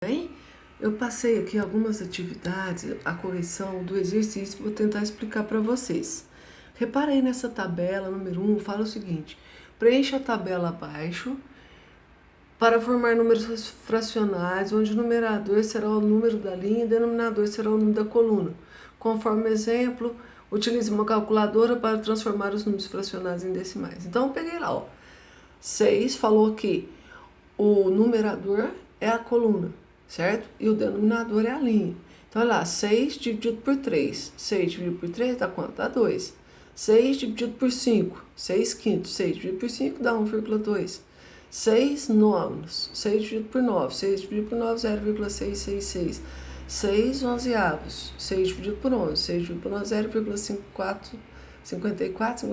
Bem, eu passei aqui algumas atividades, a correção do exercício, vou tentar explicar para vocês. Repara aí nessa tabela, número 1, fala o seguinte: preencha a tabela abaixo para formar números fracionários, onde o numerador será o número da linha e o denominador será o número da coluna. Conforme exemplo, utilize uma calculadora para transformar os números fracionários em decimais. Então, eu peguei lá, 6 falou que o numerador é a coluna, certo? E o denominador é a linha. Então, olha lá, 6 dividido por 3. 6 dividido por 3 dá quanto? Dá 2. 6 dividido por 5. 6 quintos. 6 dividido por 5 dá 1,2. 6 nonos. 6 dividido por 9. 6 dividido por 9, 0,666. 6 onzeavos. 6 dividido por 11. 6 dividido por 11, 0,54. 54. O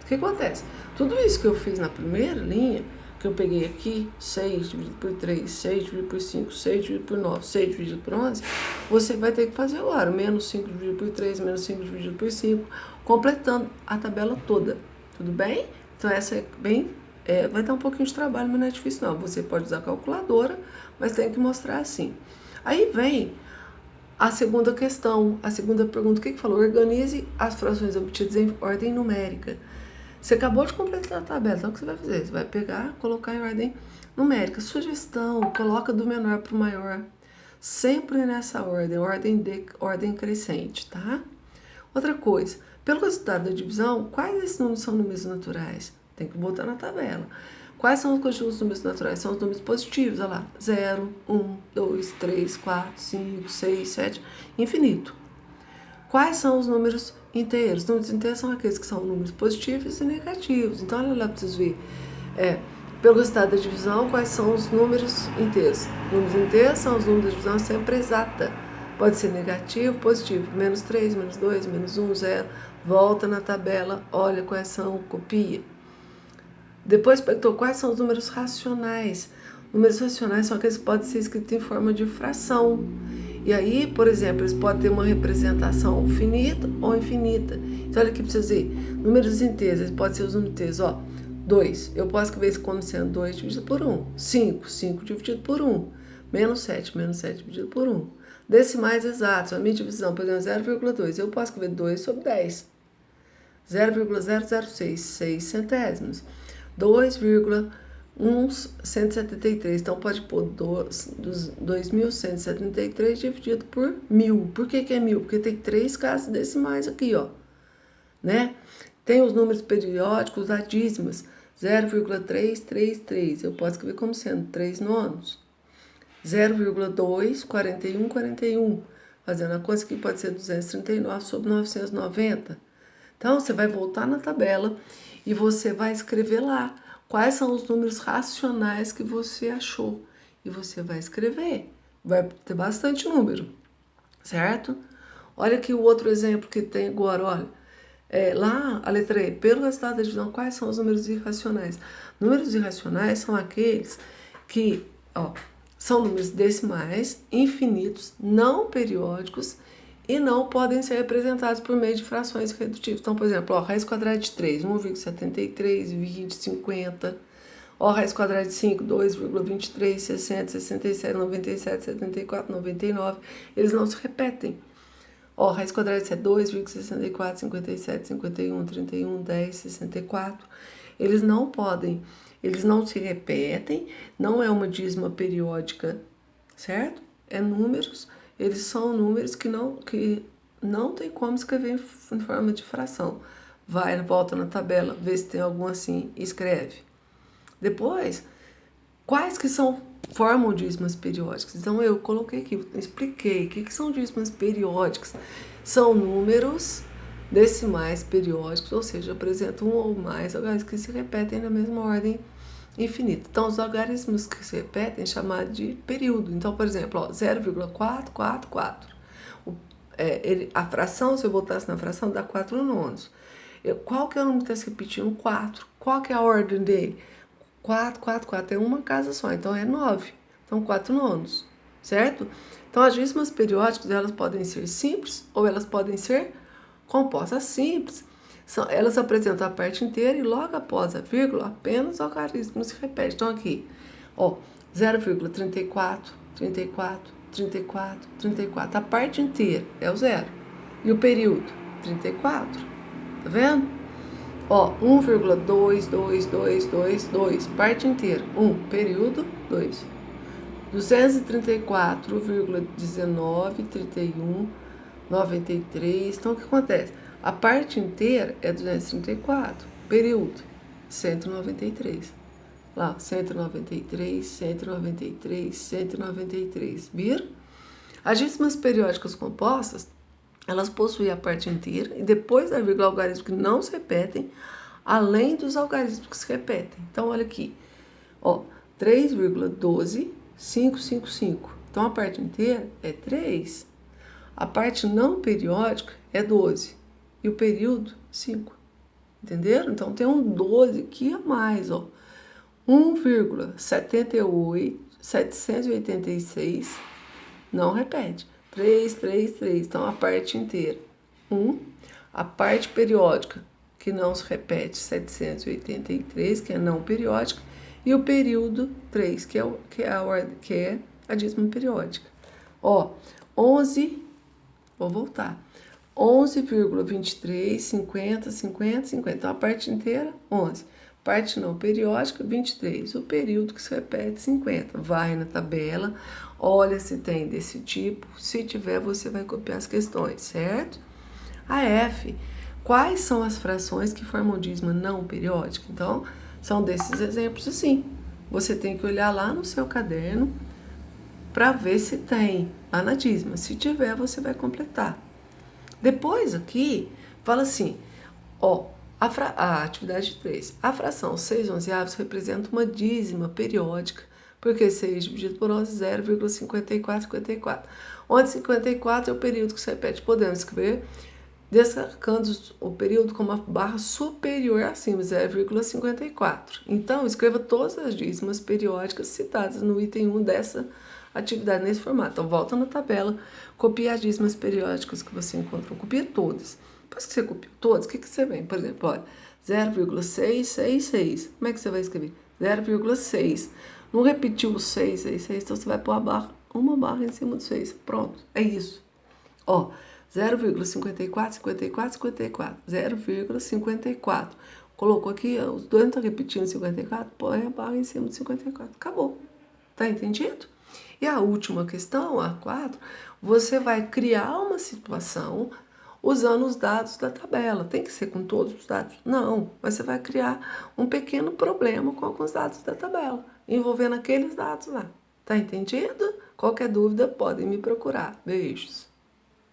que acontece? Tudo isso que eu fiz na primeira linha, que eu peguei aqui, 6 dividido por 3, 6 dividido por 5, 6 dividido por 9, 6 dividido por 11, você vai ter que fazer agora, menos 5 dividido por 3, menos 5 dividido por 5, completando a tabela toda, tudo bem? Então essa é bem, vai dar um pouquinho de trabalho, mas não é difícil não, você pode usar a calculadora, mas tem que mostrar assim. Aí vem a segunda questão, a segunda pergunta, o que falou? Organize as frações obtidas em ordem numérica. Você acabou de completar a tabela, então o que você vai fazer? Você vai pegar, colocar em ordem numérica. Sugestão, coloca do menor para o maior. Sempre nessa ordem crescente, tá? Outra coisa, pelo resultado da divisão, quais esses números são números naturais? Tem que botar na tabela. Quais são os conjuntos números naturais? São os números positivos, olha lá. 0, 1, 2, 3, 4, 5, 6, 7, infinito. Quais são os números inteiros? Os números inteiros são aqueles que são números positivos e negativos. Então, olha lá para vocês verem. Pelo resultado da divisão, quais são os números inteiros? Números inteiros são os números da divisão sempre exata. Pode ser negativo, positivo. Menos 3, menos 2, menos 1, 0. Volta na tabela, olha quais são, copia. Depois perguntou quais são os números racionais. Números racionais são aqueles que podem ser escritos em forma de fração. E aí, por exemplo, eles podem ter uma representação finita ou infinita. Então, olha aqui para vocês verem. Números inteiros, eles podem ser os números inteiros. 2, eu posso escrever isso como sendo 2 dividido por 1. 5, 5 dividido por 1. Menos 7 dividido por 1. Decimais exatos, a minha divisão, por exemplo, 0,2. Eu posso escrever 2 sobre 10. 0,006, 6 centésimos. 2,173. Então, pode pôr 2.173 dividido por 1.000. Por que é 1.000? Porque tem 3 casas decimais aqui, né? Tem os números periódicos, as dízimas. 0,333. Eu posso escrever como sendo 3 nonos. 0,2, 41. Fazendo a conta aqui, pode ser 239 sobre 990. Então, você vai voltar na tabela e você vai escrever lá quais são os números racionais que você achou. E você vai escrever. Vai ter bastante número, certo? Olha aqui o outro exemplo que tem agora, olha. Lá, a letra E, pelo resultado da divisão, quais são os números irracionais? Números irracionais são aqueles que, são números decimais, infinitos, não periódicos, e não podem ser representados por meio de frações redutivas. Então, por exemplo, raiz quadrada de 3, 1,73, 20, 50. Raiz quadrada de 5, 2,23, 60, 67, 97, 74, 99. Eles não se repetem. Raiz quadrada de 7, 2,64, 57, 51, 31, 10, 64. Eles não podem, eles não se repetem, não é uma dízima periódica, certo? É números. Eles são números que não tem como escrever em forma de fração. Volta na tabela, vê se tem algum assim, escreve. Depois, quais que formam dízimas periódicas? Então, eu coloquei aqui, expliquei o que são dízimas periódicas. São números decimais periódicos, ou seja, apresentam um ou mais algarismos que se repetem na mesma ordem infinita. Então, os algarismos que se repetem é chamado de período. Então, por exemplo, 0,444. A fração, se eu voltasse na fração, dá 4 nonos. Qual que é o número que está se repetindo? 4. Qual que é a ordem dele? 4, 4, 4. É uma casa só, então é 9. Então, 4 nonos, certo? Então, as dízimas periódicas, elas podem ser simples ou elas podem ser compostas. Simples, elas apresentam a parte inteira e logo após a vírgula, apenas o algarismo se repete. Então, aqui, 0,34 34, 34, 34. A parte inteira é o zero. E o período? 34. Tá vendo? Ó, 1,22222, parte inteira. 1, período, 2. 234,193193. Então, o que acontece? A parte inteira é 234, período, 193. Lá, 193, 193, 193. Viram? As dízimas periódicas compostas, elas possuem a parte inteira e depois da vírgula algarismos que não se repetem, além dos algarismos que se repetem. Então, olha aqui, ó, 3,12555. Então, a parte inteira é 3. A parte não periódica é 12. E o período, 5. Entenderam? Então, tem um 12 aqui a mais, ó. 1,786 não repete. 3, 3, 3. Então, a parte inteira, 1. A parte periódica, que não se repete, 783, que é não periódica. E o período, 3, que é a dízima periódica. Ó, 11, vou voltar. 11,23, 50, 50, 50. Então, a parte inteira, 11. Parte não periódica, 23. O período que se repete, 50. Vai na tabela, olha se tem desse tipo. Se tiver, você vai copiar as questões, certo? A F. Quais são as frações que formam dízima não periódica? Então, são desses exemplos assim. Você tem que olhar lá no seu caderno para ver se tem lá na dízima. Se tiver, você vai completar. Depois aqui, fala assim, ó, a atividade 3. A fração 6/11 representa uma dízima periódica, porque 6 dividido por 11 é 0,5454. Onde 54 é o período que se repete. Podemos escrever destacando o período com uma barra superior acima, 0,54. Então, escreva todas as dízimas periódicas citadas no item 1 dessa atividade nesse formato. Então, volta na tabela, copia as dízimas periódicas que você encontrou, copia todas. Depois que você copiou todas, o que você vem? Por exemplo, olha, 0,666. Como é que você vai escrever? 0,6. Não repetiu o 666, então você vai pôr uma barra em cima do 6. Pronto, é isso. Ó, 0,54, 54, 54. 0,54. Colocou aqui, os dois não estão repetindo 54, põe a barra em cima de 54. Acabou. Tá entendido? E a última questão, a 4, você vai criar uma situação usando os dados da tabela. Tem que ser com todos os dados? Não, mas você vai criar um pequeno problema com alguns dados da tabela, envolvendo aqueles dados lá. Tá entendido? Qualquer dúvida, podem me procurar. Beijos.